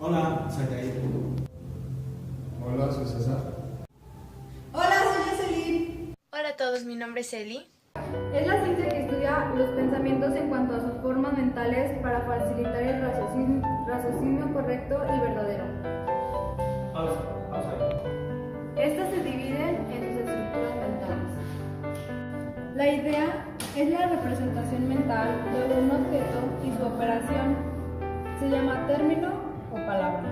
Hola, soy Jair. Hola, soy César. Hola, soy Jocelyn. Hola a todos, mi nombre es Eli. Es la ciencia que estudia los pensamientos en cuanto a sus formas mentales para facilitar el raciocinio correcto y verdadero. Pausa. Estas se dividen en sus estructuras mentales. La idea es la representación mental de un objeto y su operación. Se llama término o palabra.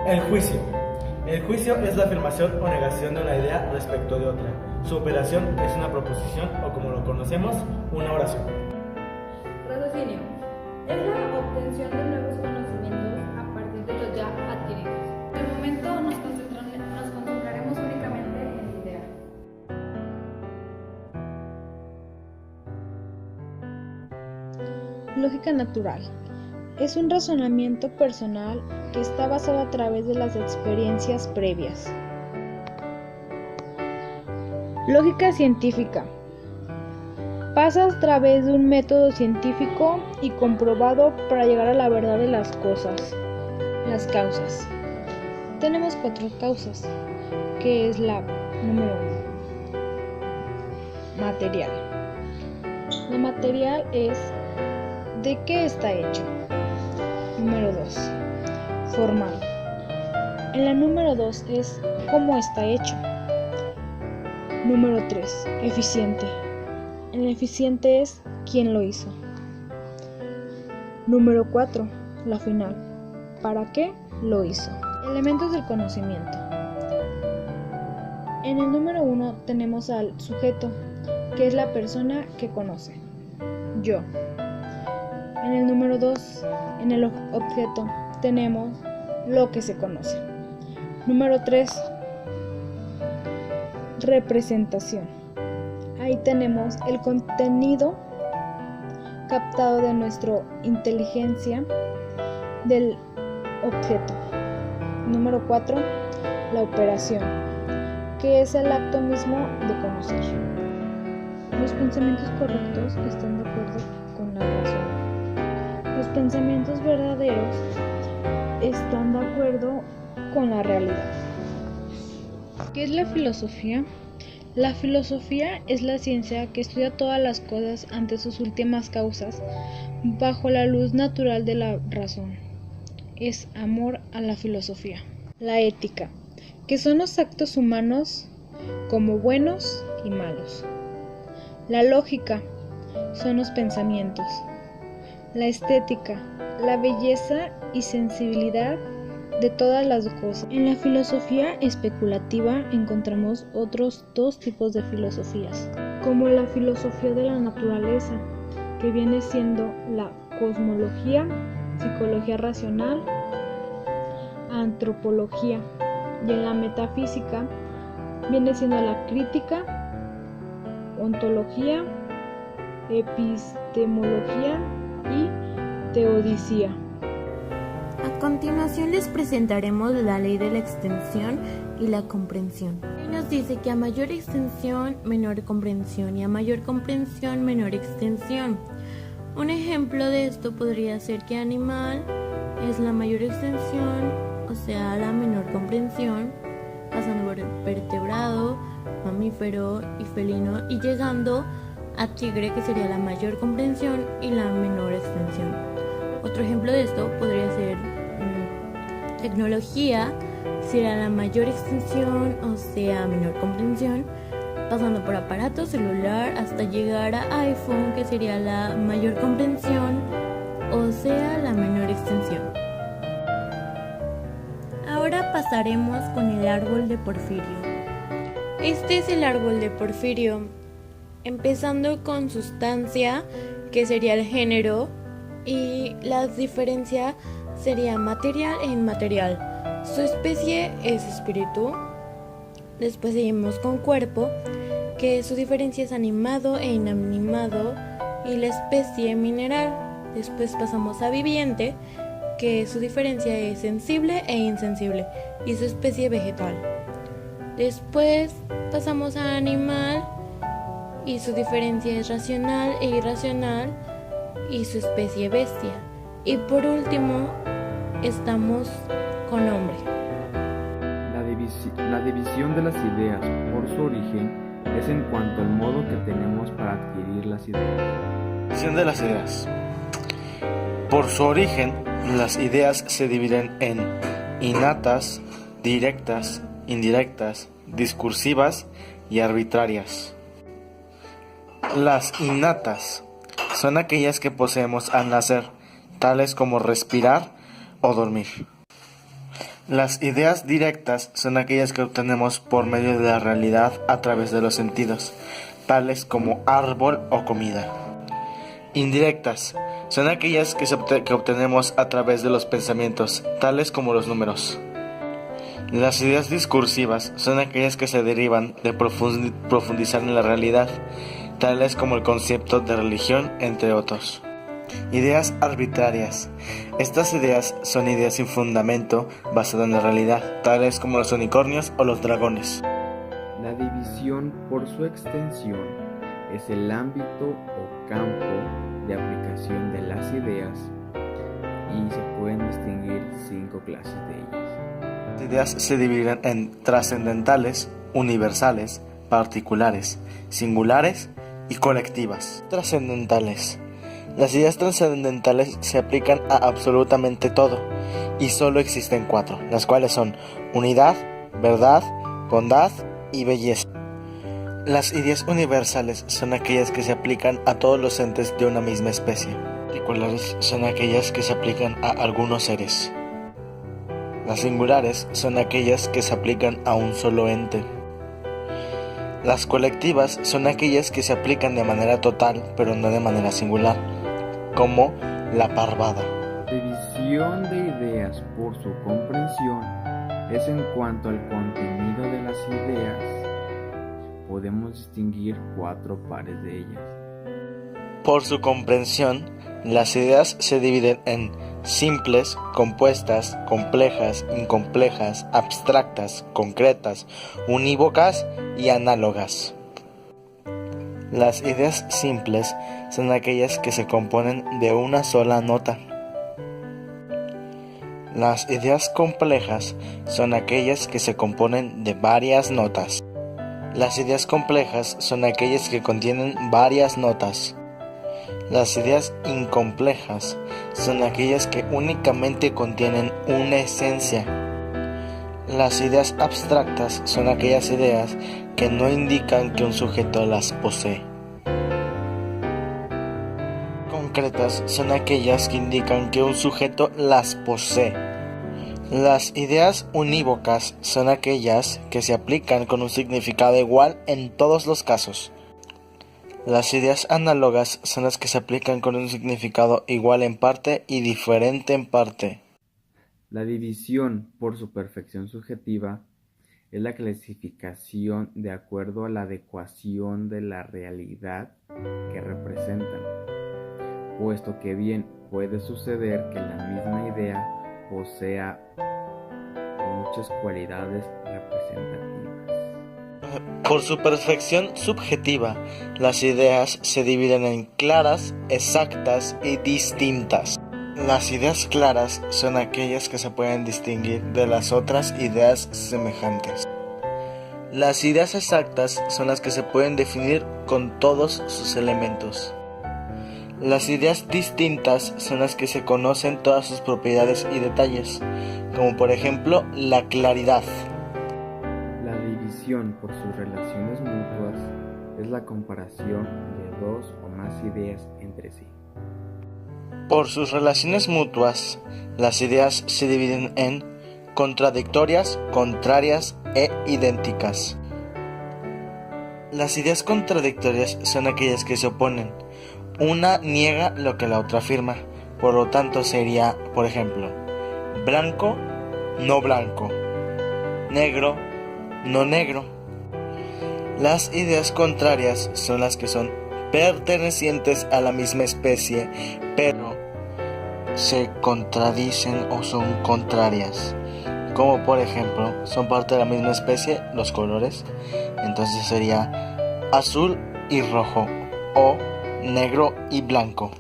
El juicio. El juicio es la afirmación o negación de una idea respecto de otra. Su operación es una proposición o, como lo conocemos, una oración. Raciocinio es la obtención de nuevos conocimientos a partir de los ya adquiridos. De momento nos concentraremos únicamente en la idea. Lógica natural. Es un razonamiento personal que está basado a través de las experiencias previas. Lógica científica. Pasa a través de un método científico y comprobado para llegar a la verdad de las cosas. Las causas. Tenemos 4 causas, que es la número 1. Material. Lo material es ¿de qué está hecho? Número 2. Formal. En la número 2 es ¿cómo está hecho? Número 3. Eficiente. En la eficiente es ¿quién lo hizo? Número 4. La final. ¿Para qué lo hizo? Elementos del conocimiento. En el número 1 tenemos al sujeto, que es la persona que conoce. Yo. En el número 2, en el objeto, tenemos lo que se conoce. Número 3, representación. Ahí tenemos el contenido captado de nuestra inteligencia del objeto. Número 4, la operación, que es el acto mismo de conocer. Los pensamientos correctos están de acuerdo con la razón. Los pensamientos verdaderos están de acuerdo con la realidad. ¿Qué es la filosofía? La filosofía es la ciencia que estudia todas las cosas ante sus últimas causas, bajo la luz natural de la razón. Es amor a la filosofía. La ética, que son los actos humanos como buenos y malos. La lógica, son los pensamientos. La estética, la belleza y sensibilidad de todas las cosas. En la filosofía especulativa encontramos otros 2 tipos de filosofías, como la filosofía de la naturaleza, que viene siendo la cosmología, psicología racional, antropología, y en la metafísica viene siendo la crítica, ontología, epistemología y teodicea. A continuación les presentaremos la ley de la extensión y la comprensión. Y nos dice que a mayor extensión, menor comprensión, y a mayor comprensión, menor extensión. Un ejemplo de esto podría ser que animal es la mayor extensión, o sea, la menor comprensión, pasando por vertebrado, mamífero y felino, y llegando a tigre, que sería la mayor comprensión y la menor extensión. Otro ejemplo de esto podría ser tecnología, sería la mayor extensión, o sea, menor comprensión, pasando por aparato celular hasta llegar a iPhone, que sería la mayor comprensión, o sea, la menor extensión. Ahora pasaremos con el árbol de Porfirio. Este es el árbol de Porfirio, empezando con sustancia, que sería el género, y la diferencia sería material e inmaterial. Su especie es espíritu. Después seguimos con cuerpo, que su diferencia es animado e inanimado, y la especie mineral. Después pasamos a viviente, que su diferencia es sensible e insensible, y su especie vegetal. Después pasamos a animal, y su diferencia es racional e irracional, y su especie bestia. Y por último, estamos con hombre. La división de las ideas por su origen es en cuanto al modo que tenemos para adquirir las ideas. División de las ideas. Por su origen, las ideas se dividen en innatas, directas, indirectas, discursivas y arbitrarias. Las innatas son aquellas que poseemos al nacer, tales como respirar o dormir. Las ideas directas son aquellas que obtenemos por medio de la realidad a través de los sentidos, tales como árbol o comida. Indirectas son aquellas que obtenemos a través de los pensamientos, tales como los números. Las ideas discursivas son aquellas que se derivan de profundizar en la realidad, tales como el concepto de religión, entre otros. Ideas arbitrarias. Estas ideas son ideas sin fundamento basadas en la realidad, tales como los unicornios o los dragones. La división por su extensión es el ámbito o campo de aplicación de las ideas y se pueden distinguir 5 clases de ellas. Las ideas se dividen en trascendentales, universales, particulares, singulares y colectivas. Trascendentales. Las ideas trascendentales se aplican a absolutamente todo y solo existen 4, las cuales son unidad, verdad, bondad y belleza. Las ideas universales son aquellas que se aplican a todos los entes de una misma especie. Particulares son aquellas que se aplican a algunos seres. Las singulares son aquellas que se aplican a un solo ente. Las colectivas son aquellas que se aplican de manera total, pero no de manera singular, como la parvada. La división de ideas por su comprensión es en cuanto al contenido de las ideas. Podemos distinguir 4 pares de ellas. Por su comprensión, las ideas se dividen en simples, compuestas, complejas, incomplejas, abstractas, concretas, unívocas y análogas. Las ideas simples son aquellas que se componen de una sola nota. Las ideas complejas son aquellas que se componen de varias notas. Las ideas complejas son aquellas que contienen varias notas. Las ideas incomplejas son aquellas que únicamente contienen una esencia. Las ideas abstractas son aquellas ideas que no indican que un sujeto las posee. Concretas son aquellas que indican que un sujeto las posee. Las ideas unívocas son aquellas que se aplican con un significado igual en todos los casos. Las ideas análogas son las que se aplican con un significado igual en parte y diferente en parte. La división por su perfección subjetiva es la clasificación de acuerdo a la adecuación de la realidad que representan, puesto que bien puede suceder que la misma idea posea muchas cualidades representativas. Por su perfección subjetiva, las ideas se dividen en claras, exactas y distintas. Las ideas claras son aquellas que se pueden distinguir de las otras ideas semejantes. Las ideas exactas son las que se pueden definir con todos sus elementos. Las ideas distintas son las que se conocen todas sus propiedades y detalles, como por ejemplo la claridad. La división por sus relaciones mutuas es la comparación de 2 o más ideas entre sí. Por sus relaciones mutuas, las ideas se dividen en contradictorias, contrarias e idénticas. Las ideas contradictorias son aquellas que se oponen. Una niega lo que la otra afirma, por lo tanto sería, por ejemplo, blanco, no blanco, negro, no negro. Las ideas contrarias son las que son pertenecientes a la misma especie, pero se contradicen o son contrarias. Como por ejemplo, son parte de la misma especie los colores, entonces sería azul y rojo o negro y blanco.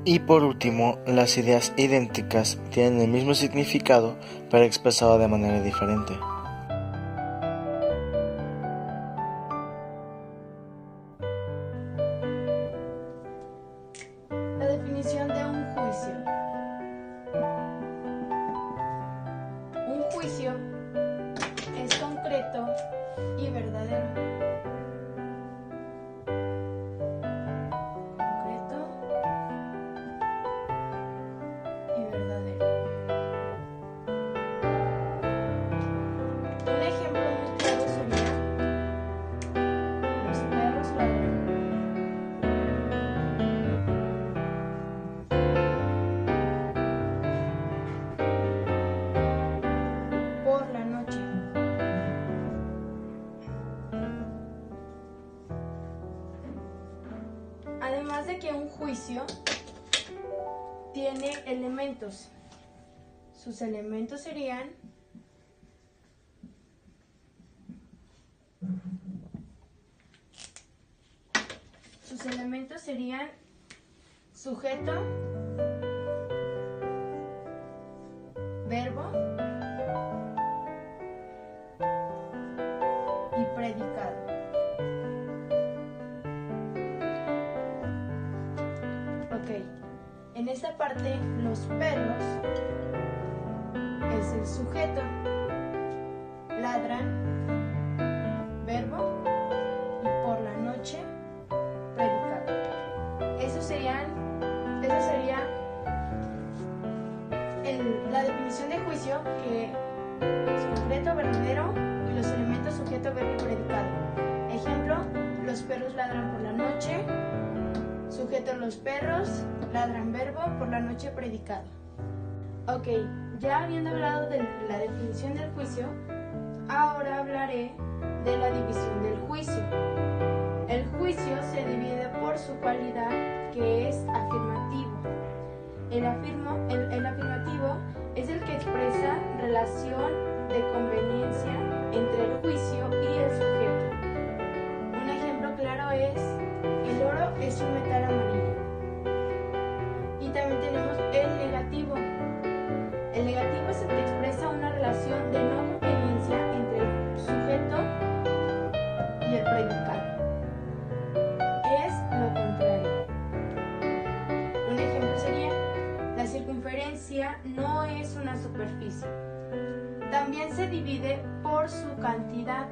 Y por último, las ideas idénticas tienen el mismo significado, pero expresado de manera diferente. La definición de un juicio. Un juicio es concreto y verdadero. Concreto y verdadero. Un ejemplo muy claro sería: los perros ladran. Por la noche. Además de que un juicio tiene elementos. Sus elementos serían sujeto, verbo y predicado. Ok, en esta parte los perros es el sujeto, ladran, verbo, y por la noche, predicado. Eso sería la definición de juicio, que es concreto, verdadero, y los elementos sujeto, verbo y predicado. Ejemplo: los perros ladran por la noche. Sujeto: los perros, ladran, verbo, por la noche, predicado. Ok, ya habiendo hablado de la definición del juicio, ahora hablaré de la división del juicio. El juicio se divide por su cualidad, que es afirmativo. El afirmativo es el que expresa relación de conveniencia entre el juicio y el sujeto. Un ejemplo claro es: el oro es un metal amarillo. Y también tenemos el negativo. El negativo es el que expresa una relación de no conveniencia entre el sujeto y el predicado. Es lo contrario. Un ejemplo sería: la circunferencia no es una superficie. También se divide por su cantidad.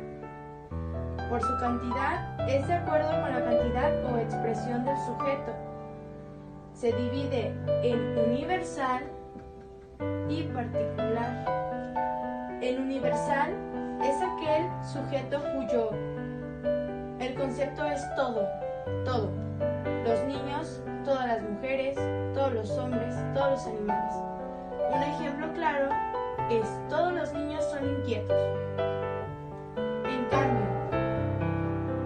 Por su cantidad es de acuerdo con la cantidad o expresión del sujeto. Se divide en universal y particular. El universal es aquel sujeto cuyo el concepto es todo, todo. Los niños, todas las mujeres, todos los hombres, todos los animales. Un ejemplo claro es: todos los niños son inquietos. En cambio,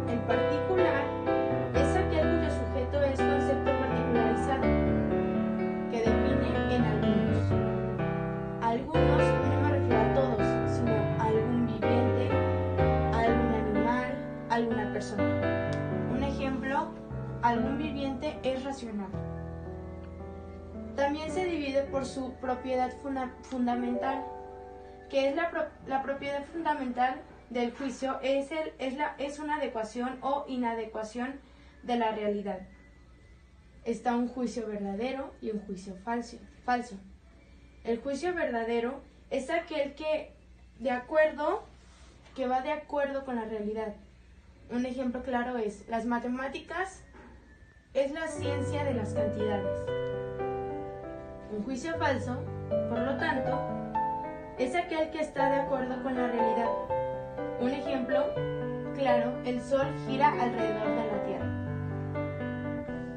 el particular es aquel cuyo sujeto es concepto particularizado, que define en algunos. Algunos no me refiero a todos, sino a algún viviente, a algún animal, a alguna persona. Un ejemplo: algún viviente es racional. También se divide por su propiedad fundamental, que es la propiedad fundamental del juicio, es una adecuación o inadecuación de la realidad. Está un juicio verdadero y un juicio falso. El juicio verdadero es aquel que va de acuerdo con la realidad. Un ejemplo claro es: las matemáticas es la ciencia de las cantidades. Un juicio falso, por lo tanto, es aquel que está de acuerdo con la realidad. Un ejemplo claro: el Sol gira alrededor de la Tierra.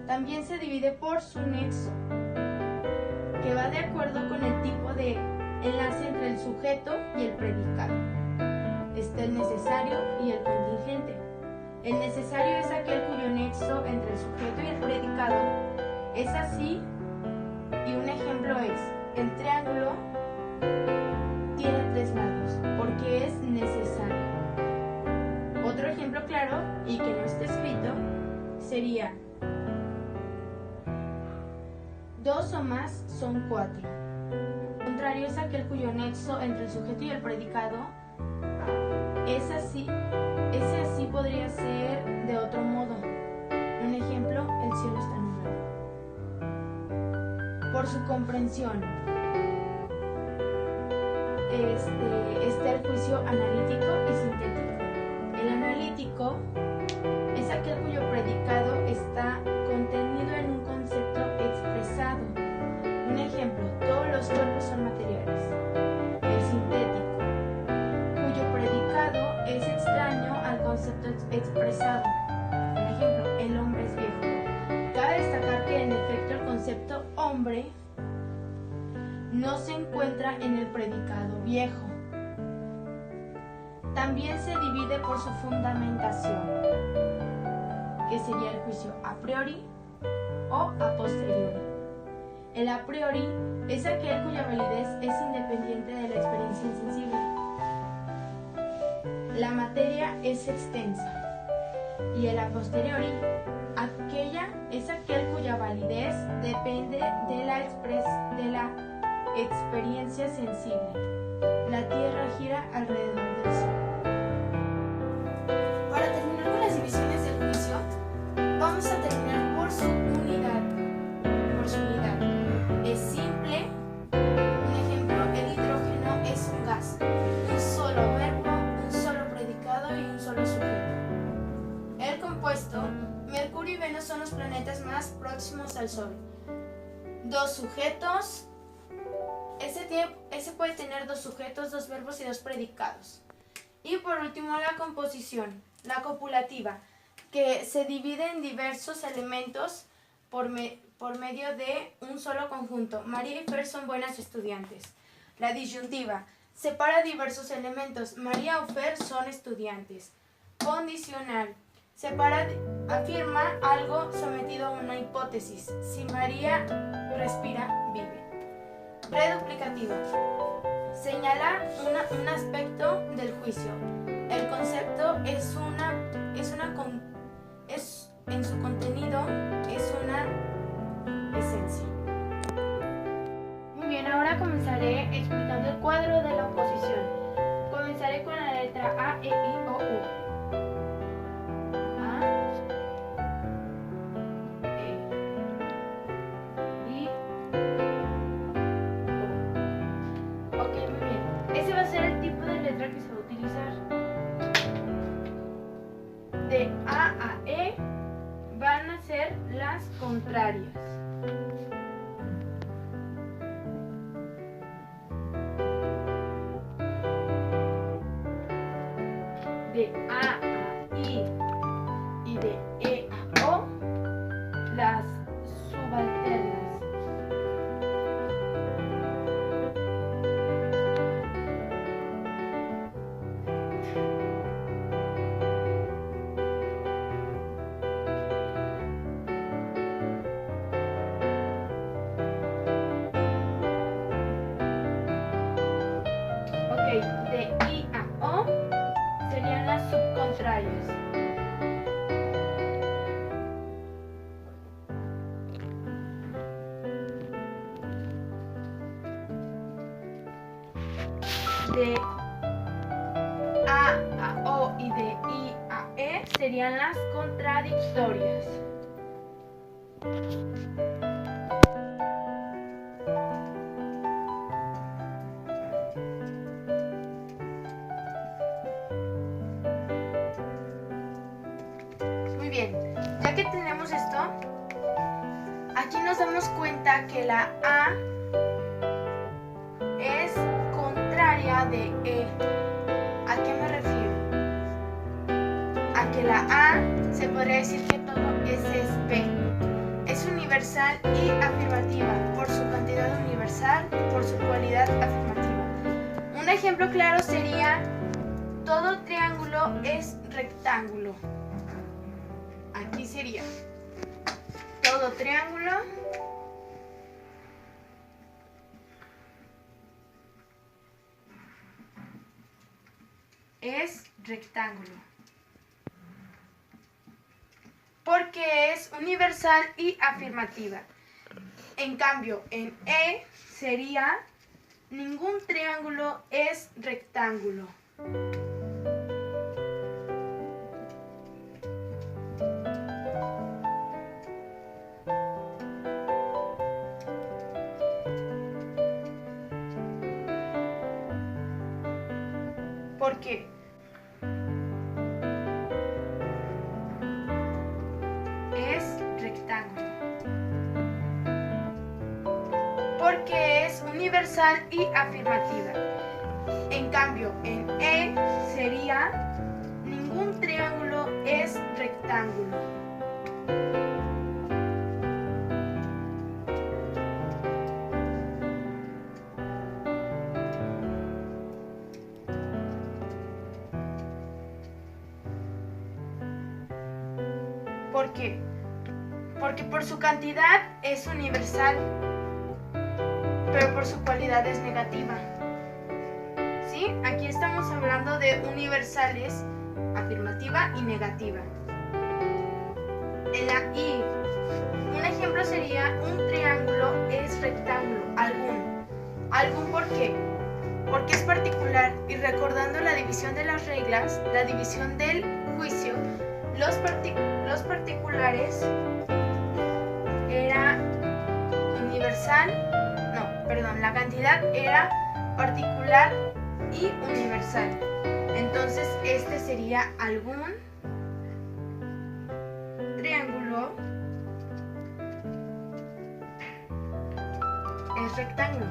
También se divide por su nexo, que va de acuerdo con el tipo de enlace entre el sujeto y el predicado. Está el necesario y el contingente. El necesario es aquel cuyo nexo entre el sujeto y el predicado es así, y un ejemplo es: el triángulo tiene 3 lados porque es necesario. Otro ejemplo claro, y que no está escrito, sería: 2 o más son 4. Contrario es aquel cuyo nexo entre el sujeto y el predicado ese así podría ser de otro modo. Un ejemplo, el cielo está nublado. Por su comprensión, está el juicio analítico y sintético. El analítico es aquel cuyo predicado está contenido en un concepto expresado. Un ejemplo, todos los cuerpos son materiales. El sintético, cuyo predicado es extraño al concepto expresado. Por ejemplo, el hombre es viejo. Cabe destacar que en efecto el concepto hombre no se encuentra en el predicado viejo. También se divide por su fundamentación, que sería el juicio a priori o a posteriori. El a priori es aquel cuya validez es independiente de la experiencia insensible. La materia es extensa. Y el a posteriori, es aquel cuya validez depende de la experiencia sensible. La Tierra gira alrededor del Sol. Para terminar con las divisiones del juicio, vamos a terminar por su unidad. Es simple. Un ejemplo, el hidrógeno es un gas. Un solo verbo, un solo predicado y un solo sujeto. El compuesto, Mercurio y Venus son los planetas más próximos al Sol. 2 sujetos. Ese puede tener 2 sujetos, 2 verbos y 2 predicados. Y por último la composición, la copulativa, que se divide en diversos elementos por medio de un solo conjunto. María y Fer son buenas estudiantes. La disyuntiva, separa diversos elementos. María o Fer son estudiantes. Condicional, afirma algo sometido a una hipótesis. Si María respira, vive. Reduplicativa, señalar un aspecto del juicio. El concepto en su contenido es una esencia. Muy bien, ahora comenzaré explicando el cuadro de la oposición. Comenzaré con la letra A, E, I, O, U. A, E, I, O. Ok, muy bien. Ese va a ser el tipo de letra que se va a utilizar. De A a E van a ser las contrarias. De A a I y de E a O, las subalternas. De I a O serían las subcontrarias. De A a O y de I a E serían las contradictorias. Muy bien, ya que tenemos esto, aquí nos damos cuenta que la A es contraria de E. ¿A qué me refiero? A que la A se podría decir que todo S es P. Es universal y afirmativa, por su cantidad universal, por su cualidad afirmativa. Un ejemplo claro sería: todo triángulo es rectángulo. Aquí sería: todo triángulo es rectángulo, porque es universal y afirmativa. En cambio, en E sería ningún triángulo es rectángulo. ¿Por qué? Es rectángulo. Porque es universal y afirmativa. En cambio, en E sería ningún triángulo es rectángulo. ¿Por qué? Porque por su cantidad es universal, pero por su cualidad es negativa. ¿Sí? Aquí estamos hablando de universales, afirmativa y negativa. En la I, un ejemplo sería un triángulo es rectángulo, algún. ¿Algún por qué? Porque es particular y recordando la división de las reglas, la división del juicio, los particulares era universal, la cantidad era particular y universal. Entonces este sería algún triángulo es rectángulo.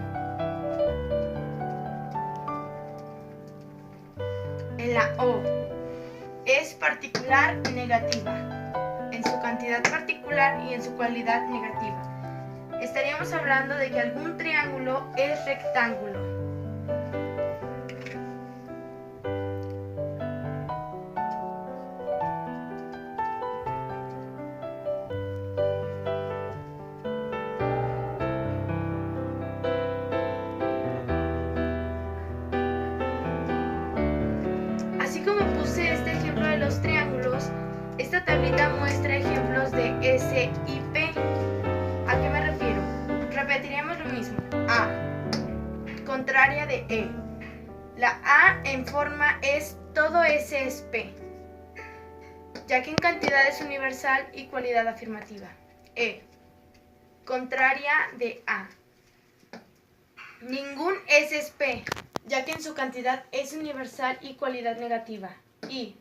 En la O es particular negativa, en su cantidad particular y en su cualidad negativa. Estaríamos hablando de que algún triángulo es rectángulo. Así como puse este ejemplo de los triángulos, esta tablita muestra ejemplos de S y P. ¿A qué me refiero? Repetiremos lo mismo. A, contraria de E. La A en forma es todo S es P, ya que en cantidad es universal y cualidad afirmativa. E, contraria de A. Ningún S es P, ya que en su cantidad es universal y cualidad negativa. I,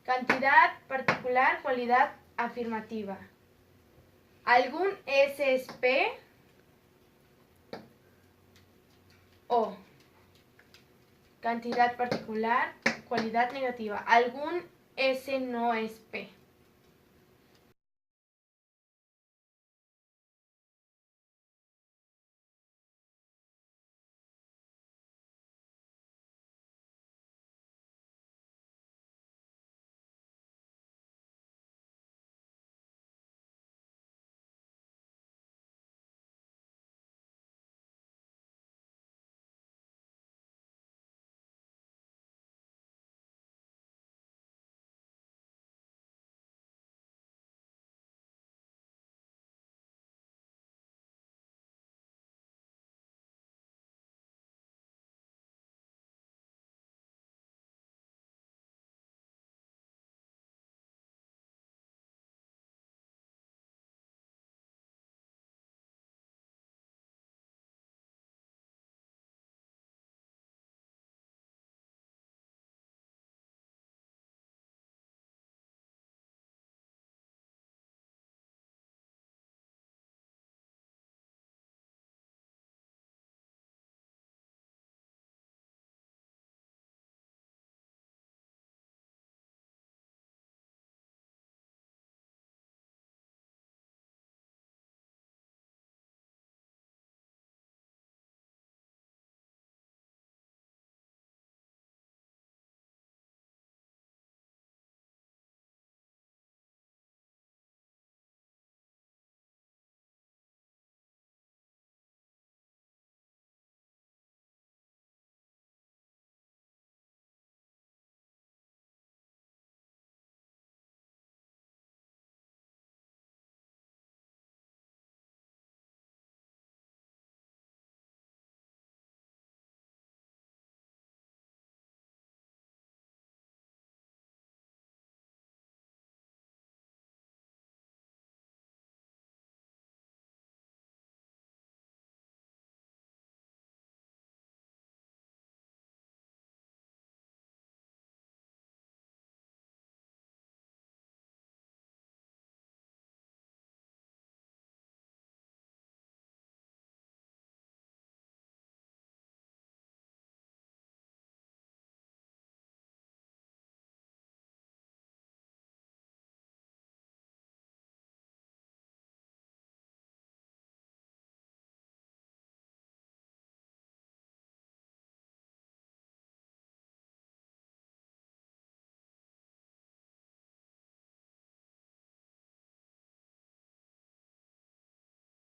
cantidad particular, cualidad afirmativa. Algún S es P. O, cantidad particular, cualidad negativa. Algún S no es P.